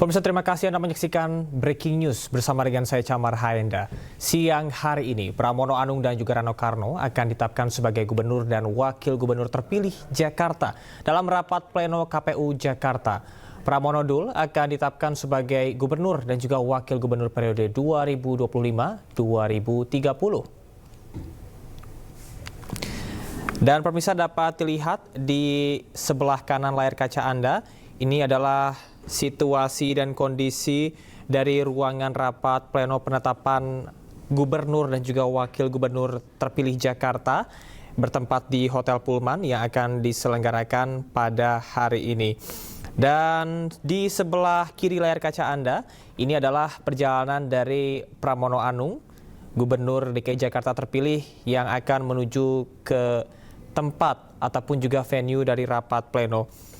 Pemirsa, terima kasih Anda menyaksikan Breaking News bersama dengan saya Camar Haenda. Siang hari ini, Pramono Anung dan juga Rano Karno akan ditetapkan sebagai gubernur dan wakil gubernur terpilih Jakarta dalam rapat pleno KPU Jakarta. Pramono Dul akan ditetapkan sebagai gubernur dan juga wakil gubernur periode 2025-2030. Dan pemirsa dapat dilihat di sebelah kanan layar kaca Anda, ini adalah situasi dan kondisi dari ruangan rapat pleno penetapan gubernur dan juga wakil gubernur terpilih Jakarta bertempat di Hotel Pullman yang akan diselenggarakan pada hari ini. Dan di sebelah kiri layar kaca Anda, ini adalah perjalanan dari Pramono Anung, gubernur DKI Jakarta terpilih yang akan menuju ke tempat ataupun juga venue dari rapat pleno.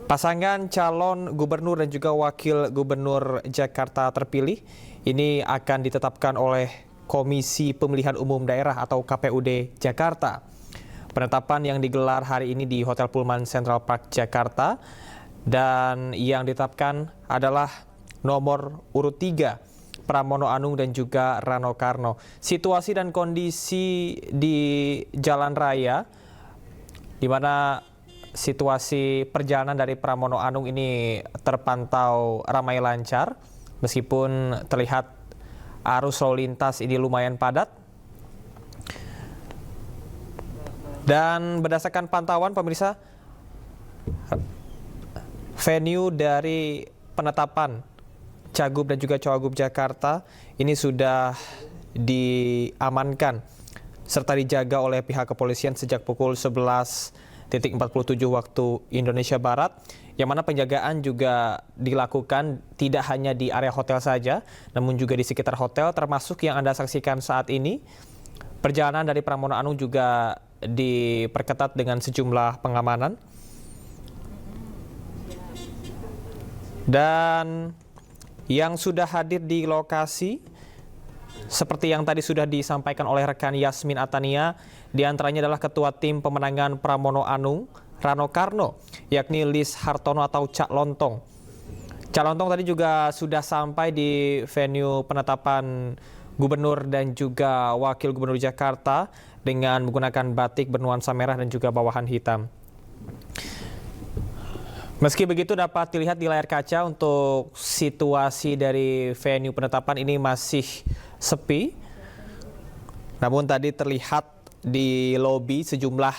Pasangan calon gubernur dan juga wakil gubernur Jakarta terpilih ini akan ditetapkan oleh Komisi Pemilihan Umum Daerah atau KPUD Jakarta. Penetapan yang digelar hari ini di Hotel Pullman Central Park Jakarta dan yang ditetapkan adalah nomor urut 3 Pramono Anung dan juga Rano Karno. Situasi dan kondisi di jalan raya di mana situasi perjalanan dari Pramono Anung ini terpantau ramai lancar meskipun terlihat arus lalu lintas ini lumayan padat. Dan berdasarkan pantauan pemirsa, venue dari penetapan Cagup dan juga Cawagup Jakarta ini sudah diamankan serta dijaga oleh pihak kepolisian sejak pukul 11.47 waktu Indonesia Barat, yang mana penjagaan juga dilakukan tidak hanya di area hotel saja, namun juga di sekitar hotel, termasuk yang Anda saksikan saat ini. Perjalanan dari Pramono Anung juga diperketat dengan sejumlah pengamanan. Dan yang sudah hadir di lokasi, seperti yang tadi sudah disampaikan oleh rekan Yasmin Atania, diantaranya adalah Ketua Tim Pemenangan Pramono Anung, Rano Karno, yakni Lis Hartono atau Cak Lontong. Cak Lontong tadi juga sudah sampai di venue penetapan gubernur dan juga wakil gubernur Jakarta dengan menggunakan batik bernuansa merah dan juga bawahan hitam. Meski begitu dapat dilihat di layar kaca untuk situasi dari venue penetapan ini masih sepi. Namun tadi terlihat di lobi sejumlah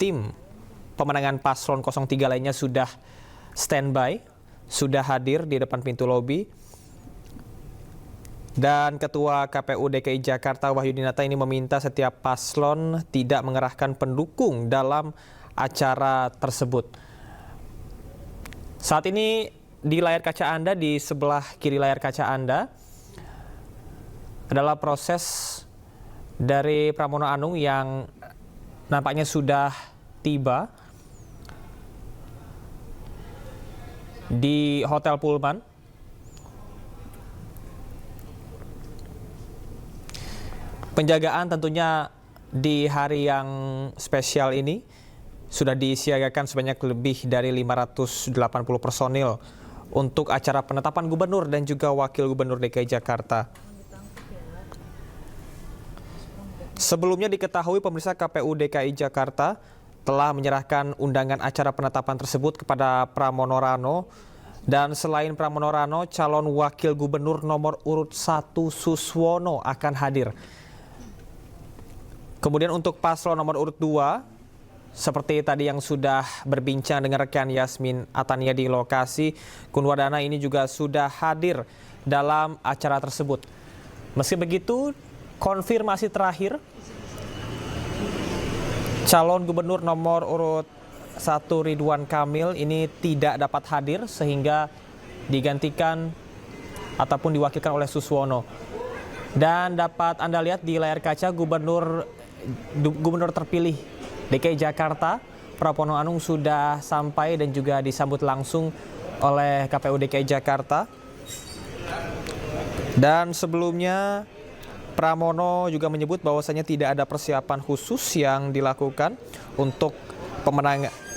tim pemenangan paslon 03 lainnya sudah standby, sudah hadir di depan pintu lobi. Dan Ketua KPU DKI Jakarta Wahyudinata ini meminta setiap paslon tidak mengerahkan pendukung dalam acara tersebut. Saat ini di layar kaca Anda, di sebelah kiri layar kaca Anda adalah proses dari Pramono Anung yang nampaknya sudah tiba di Hotel Pullman. Penjagaan tentunya di hari yang spesial ini sudah disiagakan sebanyak lebih dari 580 personil untuk acara penetapan gubernur dan juga wakil gubernur DKI Jakarta. Sebelumnya diketahui pemirsa, KPU DKI Jakarta telah menyerahkan undangan acara penetapan tersebut kepada Pramono Rano, dan selain Pramono Rano, calon wakil gubernur nomor urut 1 Suswono akan hadir. Kemudian untuk paslon nomor urut 2, seperti tadi yang sudah berbincang dengan rekan Yasmin Atania di lokasi, Kunwardana ini juga sudah hadir dalam acara tersebut. Meski begitu, konfirmasi terakhir, calon gubernur nomor urut 1 Ridwan Kamil ini tidak dapat hadir sehingga digantikan ataupun diwakilkan oleh Suswono. Dan dapat Anda lihat di layar kaca gubernur terpilih DKI Jakarta, Pramono Anung sudah sampai dan juga disambut langsung oleh KPU DKI Jakarta. Dan sebelumnya Pramono juga menyebut bahwasanya tidak ada persiapan khusus yang dilakukan untuk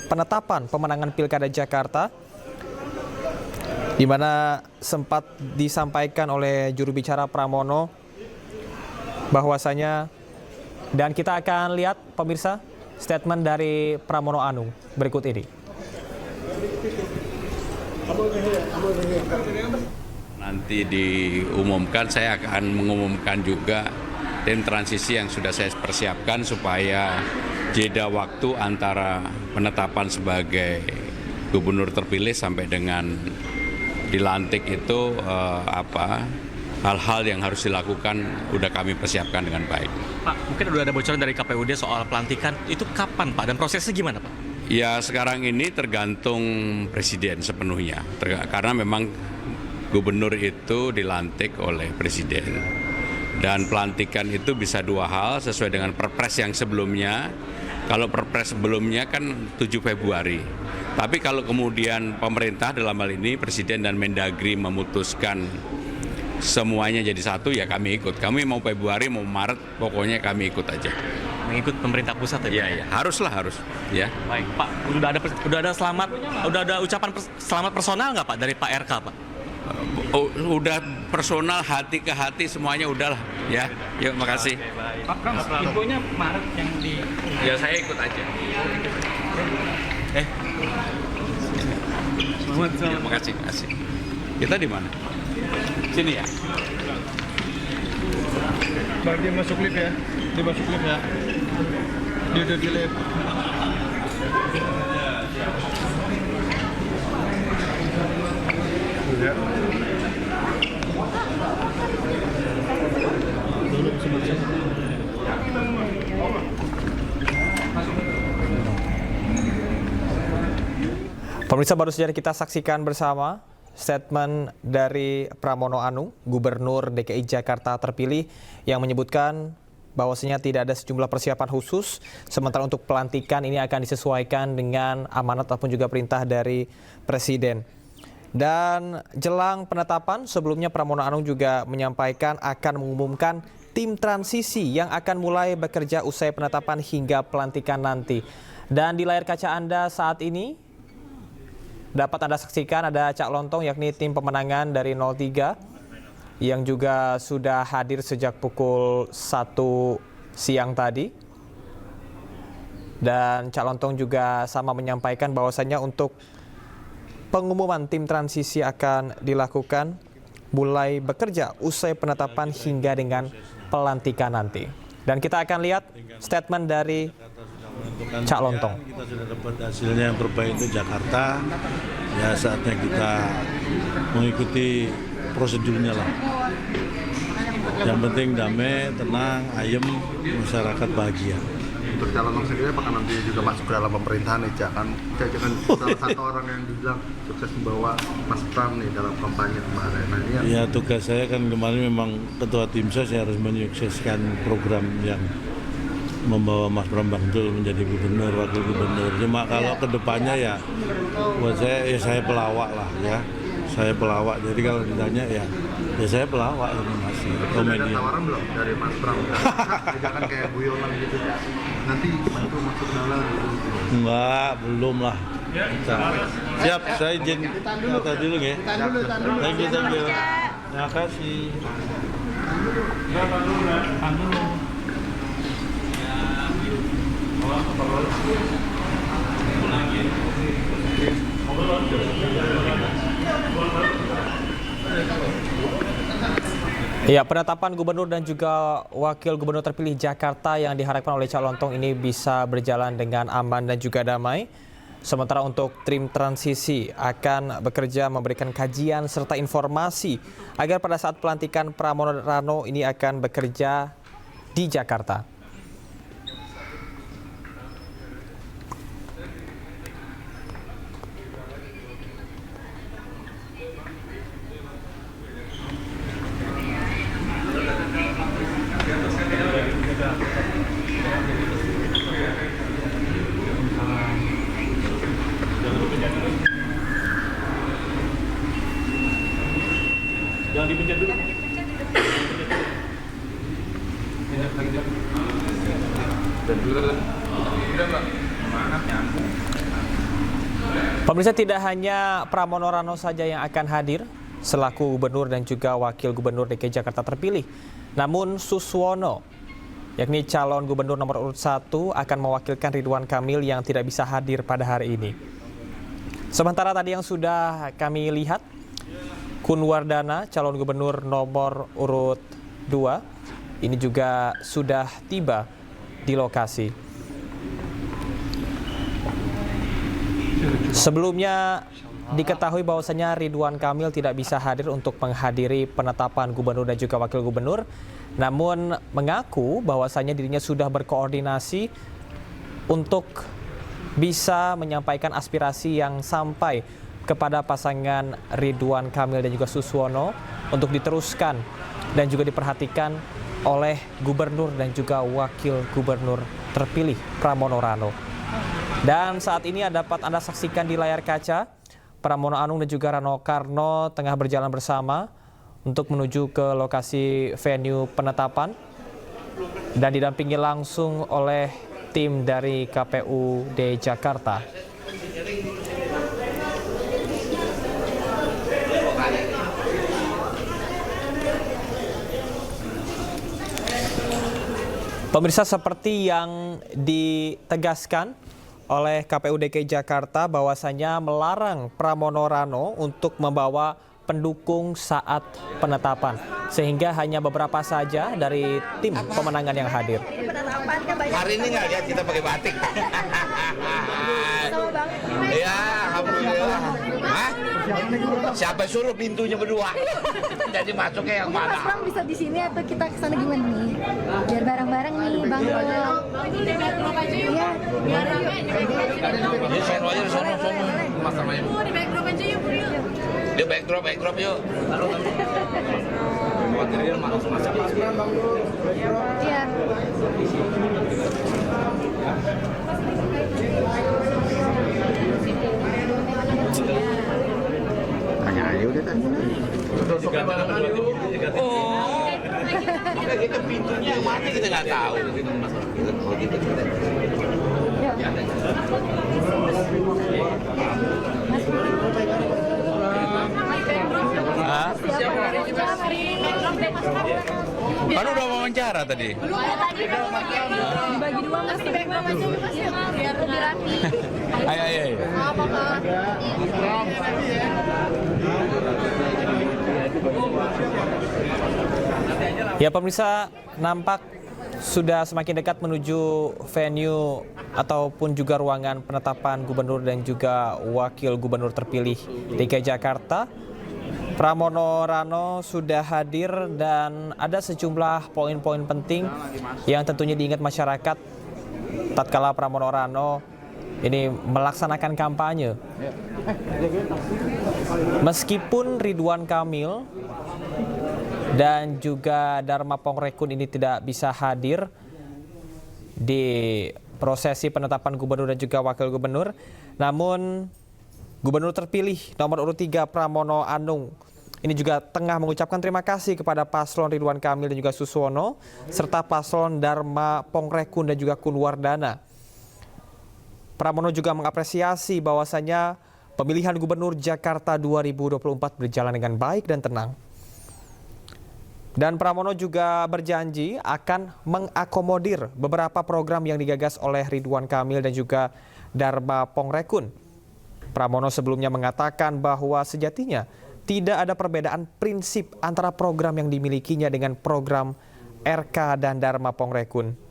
penetapan pemenangan Pilkada Jakarta. di mana sempat disampaikan oleh juru bicara Pramono bahwasanya, dan kita akan lihat pemirsa statement dari Pramono Anung berikut ini. Nanti diumumkan, saya akan mengumumkan juga tim transisi yang sudah saya persiapkan supaya jeda waktu antara penetapan sebagai gubernur terpilih sampai dengan dilantik itu hal-hal yang harus dilakukan udah kami persiapkan dengan baik. Pak, mungkin udah ada bocoran dari KPUD soal pelantikan, itu kapan Pak? Dan prosesnya gimana Pak? Ya sekarang ini tergantung presiden sepenuhnya, karena memang gubernur itu dilantik oleh presiden. Dan pelantikan itu bisa dua hal sesuai dengan perpres yang sebelumnya. Kalau perpres sebelumnya kan 7 Februari. Tapi kalau kemudian pemerintah dalam hal ini Presiden dan Mendagri memutuskan semuanya jadi satu, ya kami ikut. Kami mau Februari, mau Maret, pokoknya kami ikut aja. Mengikut pemerintah pusat ya? Iya, haruslah harus. Ya. Baik Pak, udah ada ucapan selamat personal nggak Pak dari Pak RK Pak? Udah personal, hati ke hati semuanya udahlah. Ya, yuk makasih. Pak, infonya Maret yang di... Ya saya ikut aja. Selamat. Ya, makasih. Kita di mana? Sini ya. Dia masuk lift ya. Dia udah di lift. Ya. Pemirsa, baru saja kita saksikan bersama statement dari Pramono Anung, Gubernur DKI Jakarta terpilih, yang menyebutkan bahwasanya tidak ada sejumlah persiapan khusus, sementara untuk pelantikan ini akan disesuaikan dengan amanat ataupun juga perintah dari Presiden. Dan jelang penetapan, sebelumnya Pramono Anung juga menyampaikan akan mengumumkan tim transisi yang akan mulai bekerja usai penetapan hingga pelantikan nanti. Dan di layar kaca Anda saat ini dapat Anda saksikan ada Cak Lontong, yakni tim pemenangan dari 03 yang juga sudah hadir sejak pukul 1 siang tadi. Dan Cak Lontong juga sama menyampaikan bahwasannya untuk pengumuman tim transisi akan dilakukan mulai bekerja usai penetapan hingga dengan pelantikan nanti. Dan kita akan lihat statement dari Cak Lontong. Kita sudah dapat hasilnya yang terbaik untuk Jakarta. Ya saatnya kita mengikuti prosedurnya lah. Yang penting damai, tenang, ayem, masyarakat bahagia. Untuk calon sendiri apakah nanti juga masuk ke dalam pemerintahan nih, Cak? Kan salah satu orang yang dibilang sukses membawa Mas Pram nih dalam kampanye kemarin. Nah, ini Ya tugas saya kan kemarin memang ketua tim saya harus menyukseskan program yang membawa Mas Pram Bangdul menjadi gubernur, wakil gubernur. Cuma kalau kedepannya ya buat saya pelawak lah ya. Saya pelawak, jadi kalau ditanya ya saya pelawak ini masih komedi. ada tawaran belum dari Mas Pram? Jangan kayak guyonan gitu, Cak. Nanti masuk dalam gitu. Enggak, belum lah. Siap, saya izin kata dulu ya. Thank you. Terima kasih. Ya, penetapan gubernur dan juga wakil gubernur terpilih Jakarta yang diharapkan oleh Cak Lontong ini bisa berjalan dengan aman dan juga damai. Sementara untuk tim transisi akan bekerja memberikan kajian serta informasi agar pada saat pelantikan Pramono Rano ini akan bekerja di Jakarta. Jangan dipencet dulu. Dan dulu udah Mbak. Semangat nyambung. Pemirsa, tidak hanya Pramono Rano saja yang akan hadir selaku gubernur dan juga wakil gubernur DKI Jakarta terpilih. Namun Suswono, yakni calon gubernur nomor urut 1, akan mewakilkan Ridwan Kamil yang tidak bisa hadir pada hari ini. Sementara tadi yang sudah kami lihat, Kun Wardana, calon gubernur nomor urut 2, ini juga sudah tiba di lokasi. Sebelumnya diketahui bahwasanya Ridwan Kamil tidak bisa hadir untuk menghadiri penetapan gubernur dan juga wakil gubernur, namun mengaku bahwasanya dirinya sudah berkoordinasi untuk bisa menyampaikan aspirasi yang sampai kepada pasangan Ridwan Kamil dan juga Suswono untuk diteruskan dan juga diperhatikan oleh gubernur dan juga wakil gubernur terpilih Pramono Rano. Dan saat ini dapat Anda saksikan di layar kaca, Pramono Anung dan juga Rano Karno tengah berjalan bersama untuk menuju ke lokasi venue penetapan dan didampingi langsung oleh tim dari KPUD Jakarta. Pemirsa, seperti yang ditegaskan oleh KPU DKI Jakarta bahwasanya melarang Pramono Rano untuk membawa pendukung saat penetapan, sehingga hanya beberapa saja dari tim pemenangan yang hadir. Hari ini nggak lihat kita pakai batik. Ya, alhamdulillah. Hah? Siapa suruh pintunya berdua? Jadi masuknya yang mana? Mas Pram bisa di sini atau kita kesana gimana nih? Biar bareng-bareng nih, Bang. Iya. Biar rame. Ini saya aja di sana. Mas sama Ibu. Di backdrop aja yuk, yuk. Dia backdrop yuk. Khawatirnya masak Mas Pram. Iya. Tanya aja udah tanya. Oh, makanya kita pintunya yang mati kita nggak tahu. Kalau gitu kita. Kan udah wawancara tadi. Dibagi dua, Mas. Biar lebih rapi. Ayo. Ya pemirsa, nampak sudah semakin dekat menuju venue ataupun juga ruangan penetapan gubernur dan juga wakil gubernur terpilih DKI Jakarta. Pramono Rano sudah hadir dan ada sejumlah poin-poin penting yang tentunya diingat masyarakat tatkala Pramono Rano ini melaksanakan kampanye. Meskipun Ridwan Kamil dan juga Dharma Pongrekun ini tidak bisa hadir di prosesi penetapan gubernur dan juga wakil gubernur, namun gubernur terpilih nomor urut 3 Pramono Anung ini juga tengah mengucapkan terima kasih kepada paslon Ridwan Kamil dan juga Suswono serta paslon Dharma Pongrekun dan juga Kun Wardana. Pramono juga mengapresiasi bahwasanya pemilihan gubernur Jakarta 2024 berjalan dengan baik dan tenang. Dan Pramono juga berjanji akan mengakomodir beberapa program yang digagas oleh Ridwan Kamil dan juga Dharma Pongrekun. Pramono sebelumnya mengatakan bahwa sejatinya tidak ada perbedaan prinsip antara program yang dimilikinya dengan program RK dan Dharma Pongrekun.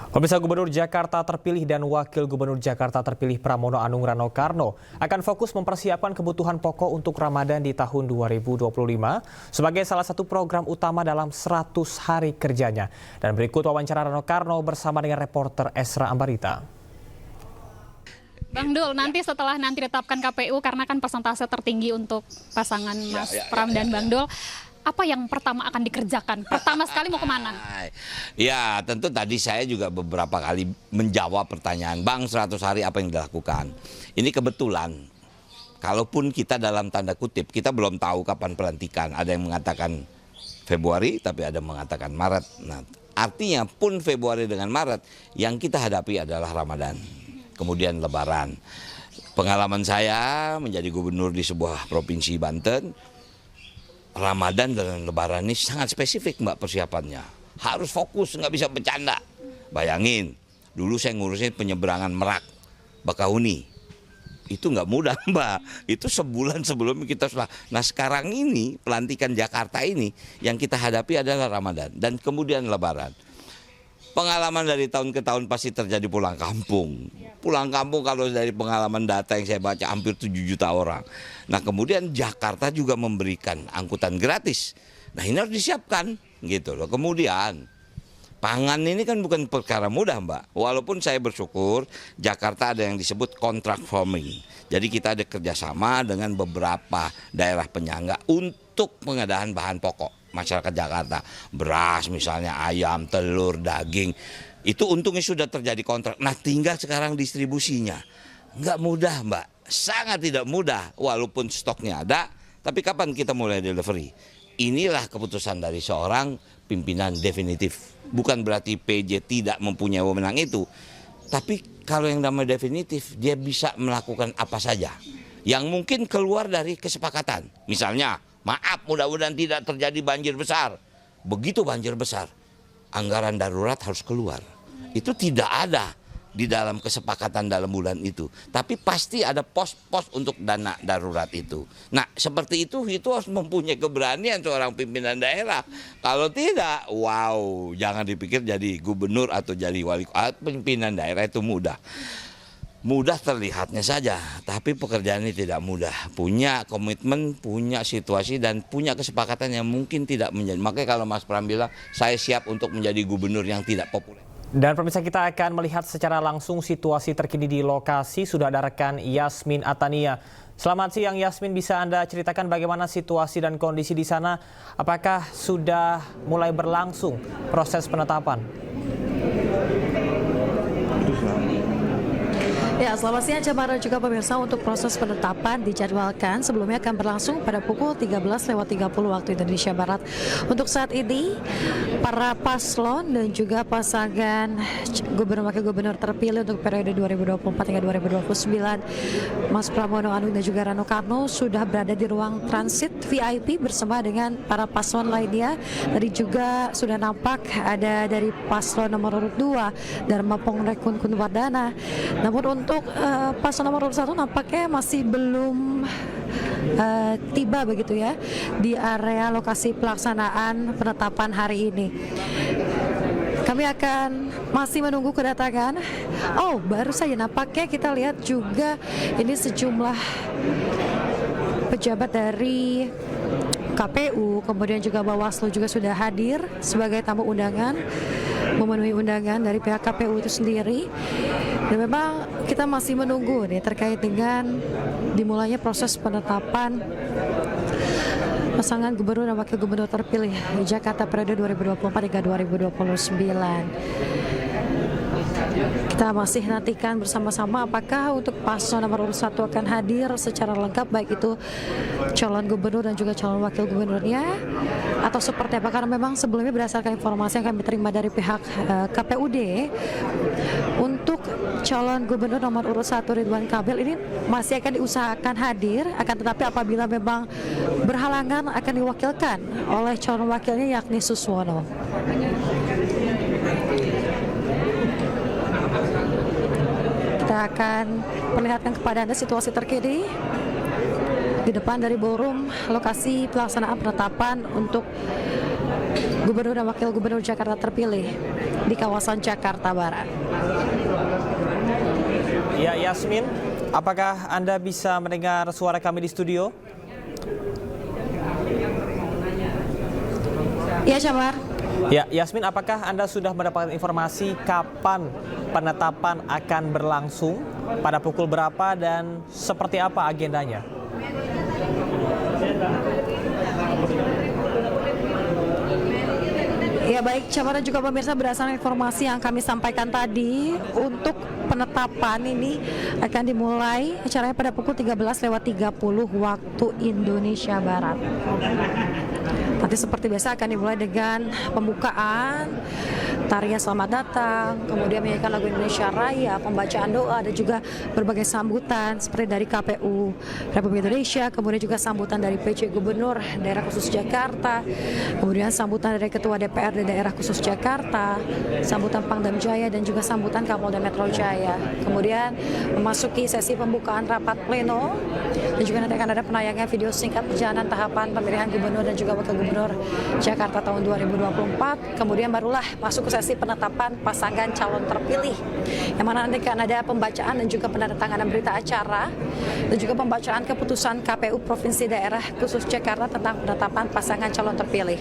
Pemirsa, Gubernur Jakarta terpilih dan Wakil Gubernur Jakarta terpilih Pramono Anung Rano Karno akan fokus mempersiapkan kebutuhan pokok untuk Ramadan di tahun 2025 sebagai salah satu program utama dalam 100 hari kerjanya. Dan berikut wawancara Rano Karno bersama dengan reporter Esra Ambarita. Bang Dul, nanti setelah ditetapkan KPU karena kan persentase tertinggi untuk pasangan Mas Pram dan Bang Dul, apa yang pertama akan dikerjakan? Pertama sekali mau kemana? Ya, tentu tadi saya juga beberapa kali menjawab pertanyaan, Bang, 100 hari apa yang dilakukan? Ini kebetulan, kalaupun kita dalam tanda kutip, kita belum tahu kapan pelantikan. Ada yang mengatakan Februari, tapi ada yang mengatakan Maret. Nah, artinya pun Februari dengan Maret, yang kita hadapi adalah Ramadan. Kemudian Lebaran. Pengalaman saya menjadi gubernur di sebuah provinsi Banten, Ramadan dan Lebaran ini sangat spesifik Mbak persiapannya. Harus fokus, nggak bisa bercanda. Bayangin, dulu saya ngurusin penyeberangan Merak, Bakahuni. Itu nggak mudah Mbak, itu sebulan sebelum kita sudah. Nah sekarang ini pelantikan Jakarta ini yang kita hadapi adalah Ramadan dan kemudian Lebaran. Pengalaman dari tahun ke tahun pasti terjadi pulang kampung. Pulang kampung kalau dari pengalaman data yang saya baca hampir 7 juta orang. Nah kemudian Jakarta juga memberikan angkutan gratis. Nah ini harus disiapkan gitu loh. Kemudian pangan ini kan bukan perkara mudah Mbak. Walaupun saya bersyukur Jakarta ada yang disebut contract farming. Jadi kita ada kerjasama dengan beberapa daerah penyangga untuk pengadaan bahan pokok masyarakat Jakarta. Beras misalnya, ayam, telur, daging. Itu untungnya sudah terjadi kontrak. Nah tinggal sekarang distribusinya. Nggak mudah Mbak, sangat tidak mudah. Walaupun stoknya ada, tapi kapan kita mulai delivery? Inilah keputusan dari seorang pimpinan definitif. Bukan berarti PJ tidak mempunyai wewenang itu. Tapi kalau yang namanya definitif, dia bisa melakukan apa saja. Yang mungkin keluar dari kesepakatan. Misalnya, maaf mudah-mudahan tidak terjadi banjir besar. Begitu banjir besar, anggaran darurat harus keluar. Itu tidak ada di dalam kesepakatan dalam bulan itu. Tapi pasti ada pos-pos untuk dana darurat itu. Nah seperti itu harus mempunyai keberanian seorang pimpinan daerah. Kalau tidak, wow, jangan dipikir jadi gubernur atau jadi wali kota. Pimpinan daerah itu mudah. Mudah terlihatnya saja, tapi pekerjaan ini tidak mudah. Punya komitmen, punya situasi, dan punya kesepakatan yang mungkin tidak menjadi. Makanya kalau Mas Pram bilang, saya siap untuk menjadi gubernur yang tidak populer. Dan pemirsa, kita akan melihat secara langsung situasi terkini di lokasi. Sudah ada rekan Yasmin Atania. Selamat siang Yasmin, bisa Anda ceritakan bagaimana situasi dan kondisi di sana? Apakah sudah mulai berlangsung proses penetapan? Ya, selamat siang Jamara juga pemirsa. Untuk proses penetapan dijadwalkan sebelumnya akan berlangsung pada pukul 13.30 waktu Indonesia Barat. Untuk saat ini, para paslon dan juga pasangan gubernur wakil gubernur terpilih untuk periode 2024 hingga 2029, Mas Pramono Anung dan juga Rano Karno sudah berada di ruang transit VIP bersama dengan para paslon lainnya. Tadi juga sudah nampak ada dari paslon nomor urut 2, Dharma Pongrekun Kunwardana. Namun untuk paslon nomor urut 1 nampaknya masih belum tiba begitu ya di area lokasi pelaksanaan penetapan hari ini. Kami akan masih menunggu kedatangan. Oh, baru saja nampaknya kita lihat juga ini sejumlah pejabat dari KPU, kemudian juga Bawaslu juga sudah hadir sebagai tamu undangan, memenuhi undangan dari pihak KPU itu sendiri. Dan memang kita masih menunggu nih terkait dengan dimulainya proses penetapan pasangan gubernur dan wakil gubernur terpilih di Jakarta periode 2024 hingga 2029. Kita masih nantikan bersama-sama apakah untuk paslon nomor urut 1 akan hadir secara lengkap, baik itu calon gubernur dan juga calon wakil gubernurnya, atau seperti apa, karena memang sebelumnya berdasarkan informasi yang kami terima dari pihak KPUD, untuk calon gubernur nomor urut 1 Ridwan Kamil ini masih akan diusahakan hadir, akan tetapi apabila memang berhalangan akan diwakilkan oleh calon wakilnya yakni Suswono. Kita akan perlihatkan kepada Anda situasi terkini di depan dari ballroom lokasi pelaksanaan penetapan untuk Gubernur dan Wakil Gubernur Jakarta terpilih di kawasan Jakarta Barat. Ya, Yasmin, apakah Anda bisa mendengar suara kami di studio? Ya, Syamar. Ya, Yasmin, apakah Anda sudah mendapatkan informasi kapan penetapan akan berlangsung, pada pukul berapa, dan seperti apa agendanya? Ya baik, Syamar dan juga pemirsa, berdasarkan informasi yang kami sampaikan tadi, untuk penetapan ini akan dimulai acaranya pada pukul 13.30 waktu Indonesia Barat. Nanti seperti biasa akan dimulai dengan pembukaan, tarian selamat datang, kemudian menyanyikan lagu Indonesia Raya, pembacaan doa, dan juga berbagai sambutan seperti dari KPU Republik Indonesia, kemudian juga sambutan dari PJ Gubernur Daerah Khusus Jakarta, kemudian sambutan dari Ketua DPRD Daerah Khusus Jakarta, sambutan Pangdam Jaya, dan juga sambutan Kapolda Metro Jaya. Kemudian memasuki sesi pembukaan rapat pleno, dan juga nanti akan ada penayangan video singkat perjalanan tahapan pemilihan Gubernur dan juga Wakil Gubernur Jakarta tahun 2024. Kemudian barulah masuk ke sesi penetapan pasangan calon terpilih, yang mana nanti akan ada pembacaan dan juga penandatanganan berita acara dan juga pembacaan keputusan KPU Provinsi Daerah Khusus Jakarta tentang penetapan pasangan calon terpilih.